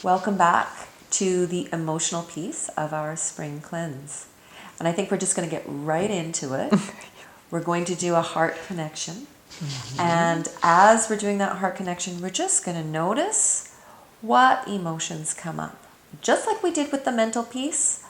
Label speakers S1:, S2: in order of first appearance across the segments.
S1: Welcome back to the emotional piece of our spring cleanse. And I think we're just going to get right into it. We're going to do a heart connection. And as we're doing that heart connection, we're just going to notice what emotions come up. Just like we did with the mental piece,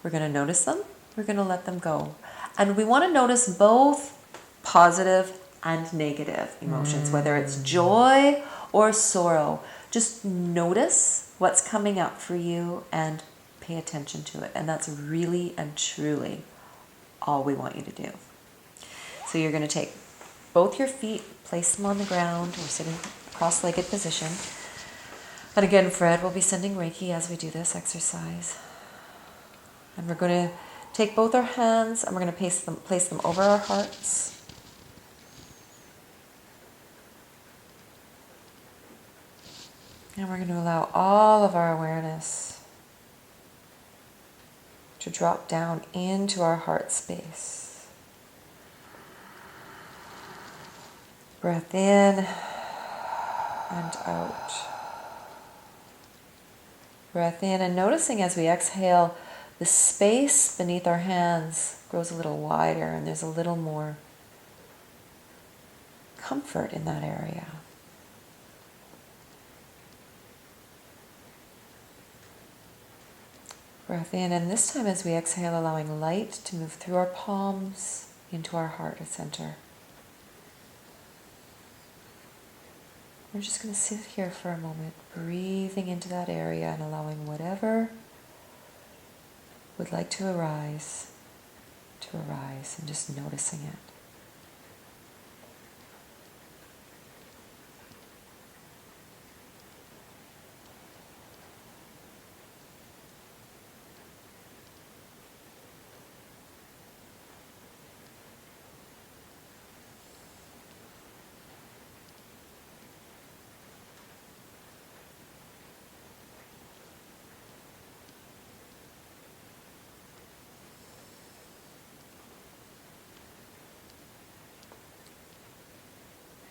S1: we're going to notice them, we're going to let them go. And we want to notice both positive and negative emotions, whether it's joy or sorrow. Just notice what's coming up for you and pay attention to it. And that's really and truly all we want you to do. So you're going to take both your feet, place them on the ground or sit in cross-legged position. And again, Fred will be sending Reiki as we do this exercise. And we're going to take both our hands and we're going to place them over our hearts. And we're going to allow all of our awareness to drop down into our heart space. Breath in and out. Breath in and noticing as we exhale, the space beneath our hands grows a little wider and there's a little more comfort in that area. Breath in, and this time as we exhale, allowing light to move through our palms into our heart center. We're just going to sit here for a moment, breathing into that area and allowing whatever would like to arise, and just noticing it.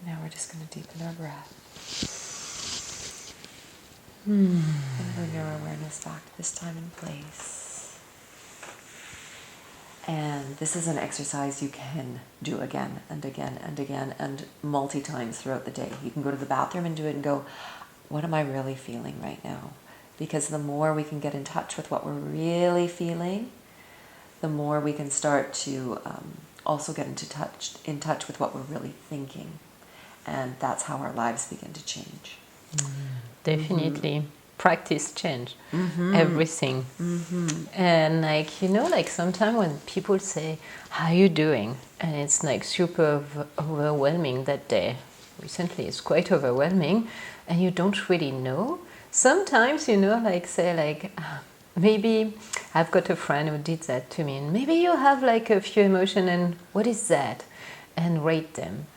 S1: Now we're just going to deepen our breath. And bring our awareness back to this time and place. And this is an exercise you can do again and again and again and multi-times throughout the day. You can go to the bathroom and do it and go, what am I really feeling right now? Because the more we can get in touch with what we're really feeling, the more we can start to also get in touch with what we're really thinking. And that's how our lives begin to change.
S2: Definitely. Practice change everything. And like sometimes when people say, how are you doing? And it's like super overwhelming that day. Recently it's quite overwhelming and you don't really know. Sometimes, maybe I've got a friend who did that to me, and maybe you have like a few emotions and what is that? And rate them.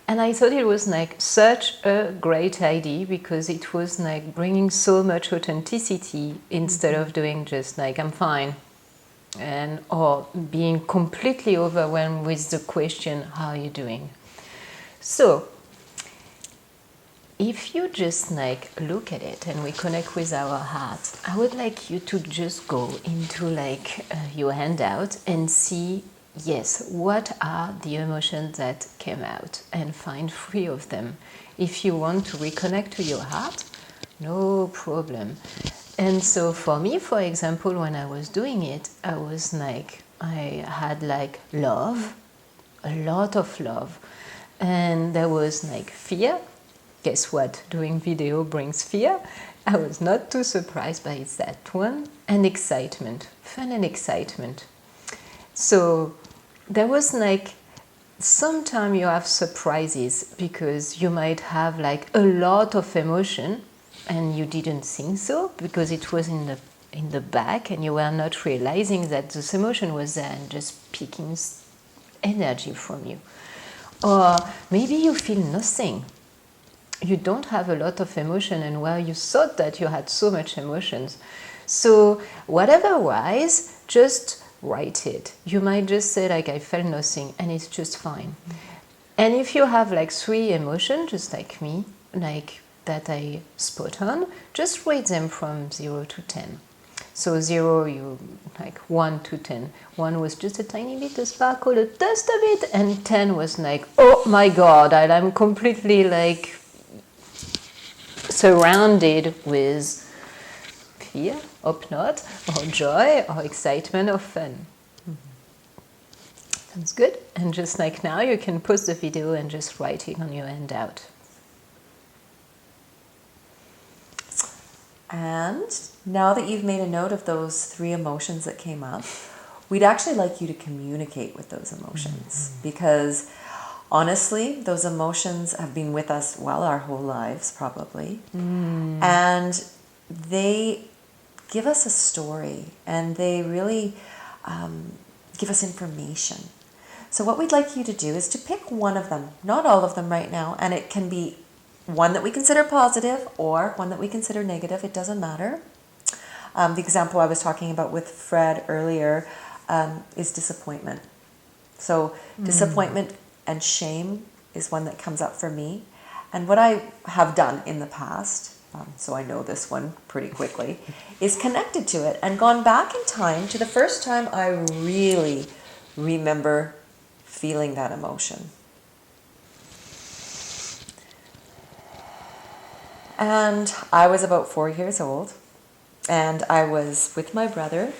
S2: And I thought it was like such a great idea because it was like bringing so much authenticity instead of doing just like I'm fine, or being completely overwhelmed with the question, how are you doing? So if you just like look at it and we connect with our heart, I would like you to just go into like your handout and see, yes, what are the emotions that came out and find 3 of them. If you want to reconnect to your heart, no problem. And so for me, for example, when I was doing it, I had like love, a lot of love. And there was like fear. Guess what? Doing video brings fear. I was not too surprised by that one. And excitement, fun and excitement. So there was like, sometimes you have surprises because you might have like a lot of emotion and you didn't think so because it was in the back and you were not realizing that this emotion was there and just picking energy from you. Or maybe you feel nothing. You don't have a lot of emotion and where you thought that you had so much emotions. So whatever wise, just write it. You might just say like I felt nothing and it's just fine. And if you have like 3 emotions, just like me, like that I spot on, just rate them from 0 to 10. So 0, you like 1 to 10. 1 was just a tiny bit, a sparkle, a dust of it, and 10 was like, oh my god, I'm completely like surrounded with fear, hope not, or joy, or excitement, or fun. Sounds good. And just like now, you can pause the video and just write it on your handout.
S1: And now that you've made a note of those 3 emotions that came up, we'd actually like you to communicate with those emotions, because honestly, those emotions have been with us, well, our whole lives probably. And they give us a story, and they really give us information. So what we'd like you to do is to pick one of them, not all of them right now, and it can be one that we consider positive or one that we consider negative. It doesn't matter. The example I was talking about with Fred earlier is disappointment. So disappointment and shame is one that comes up for me. And what I have done in the past, so I know this one pretty quickly, is connected to it and gone back in time to the first time I really remember feeling that emotion. And I was about 4 years old, and I was with my brother,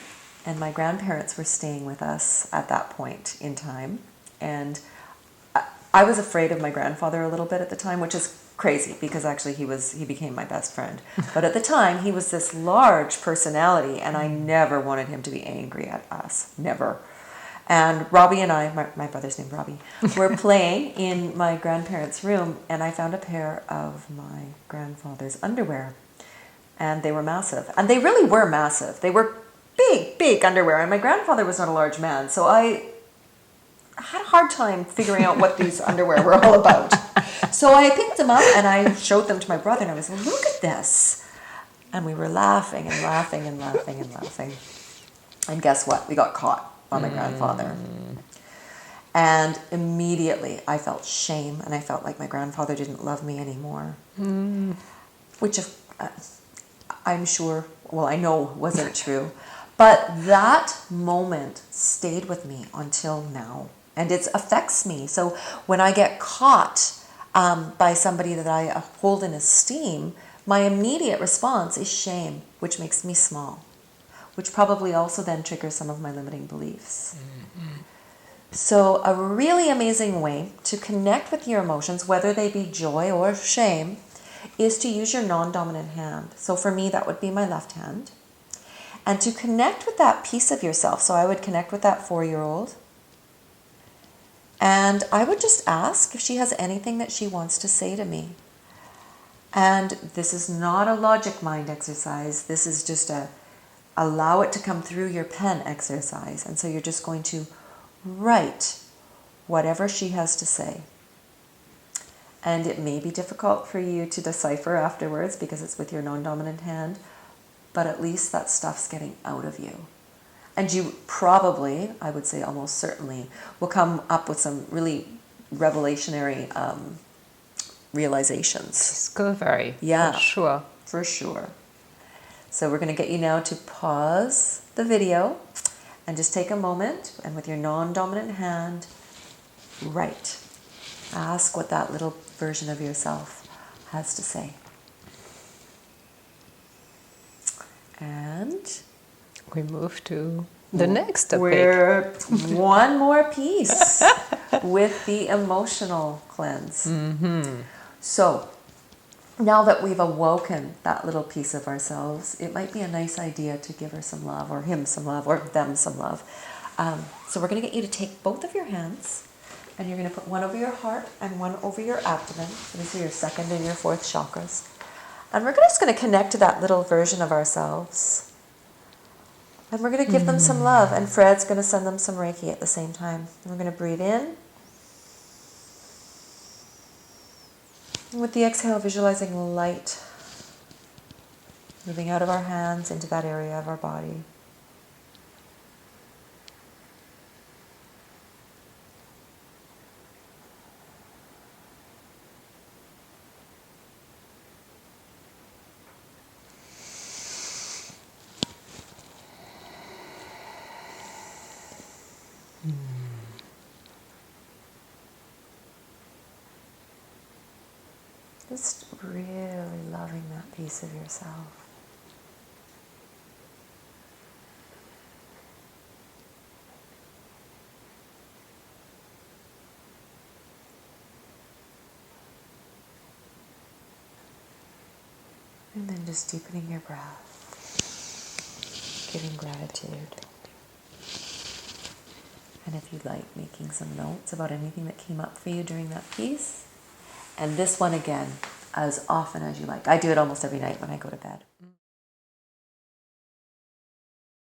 S1: and my grandparents were staying with us at that point in time. And I was afraid of my grandfather a little bit at the time, which is crazy because actually he became my best friend. But at the time, he was this large personality, and I never wanted him to be angry at us, never. And Robbie and I, my brother's named Robbie, were playing in my grandparents' room, and I found a pair of my grandfather's underwear. And they were massive. And they really were massive. They were big, big underwear. And my grandfather was not a large man, so I had a hard time figuring out what these underwear were all about. So I picked them up, and I showed them to my brother, and I was like, look at this. And we were laughing and laughing and laughing and laughing. And guess what? We got caught by my grandfather. And immediately I felt shame, and I felt like my grandfather didn't love me anymore. Which I'm sure, well, I know wasn't true. But that moment stayed with me until now. And it affects me. So when I get caught by somebody that I hold in esteem, my immediate response is shame, which makes me small, which probably also then triggers some of my limiting beliefs. So a really amazing way to connect with your emotions, whether they be joy or shame, is to use your non-dominant hand. So for me, that would be my left hand. And to connect with that piece of yourself. So I would connect with that 4-year-old. And I would just ask if she has anything that she wants to say to me. And this is not a logic mind exercise. This is just a allow it to come through your pen exercise. And so you're just going to write whatever she has to say. And it may be difficult for you to decipher afterwards because it's with your non-dominant hand, but at least that stuff's getting out of you. And you probably, I would say almost certainly, will come up with some really revelationary realizations.
S2: Discovery.
S1: Yeah.
S2: For sure.
S1: For sure. So we're going to get you now to pause the video and just take a moment, and with your non-dominant hand, write. Ask what that little version of yourself has to say. And
S2: we move to the next topic.
S1: We're one more piece with the emotional cleanse. So now that we've awoken that little piece of ourselves, it might be a nice idea to give her some love, or him some love, or them some love. So we're going to get you to take both of your hands, and you're going to put one over your heart and one over your abdomen. So these are your second and your fourth chakras. And we're just going to connect to that little version of ourselves. And we're going to give them some love. And Fred's going to send them some Reiki at the same time. We're going to breathe in. And with the exhale, visualizing light moving out of our hands into that area of our body. Just really loving that piece of yourself. And then just deepening your breath, giving gratitude. And if you'd like, making some notes about anything that came up for you during that piece. And this one again, as often as you like. I do it almost every night when I go to bed.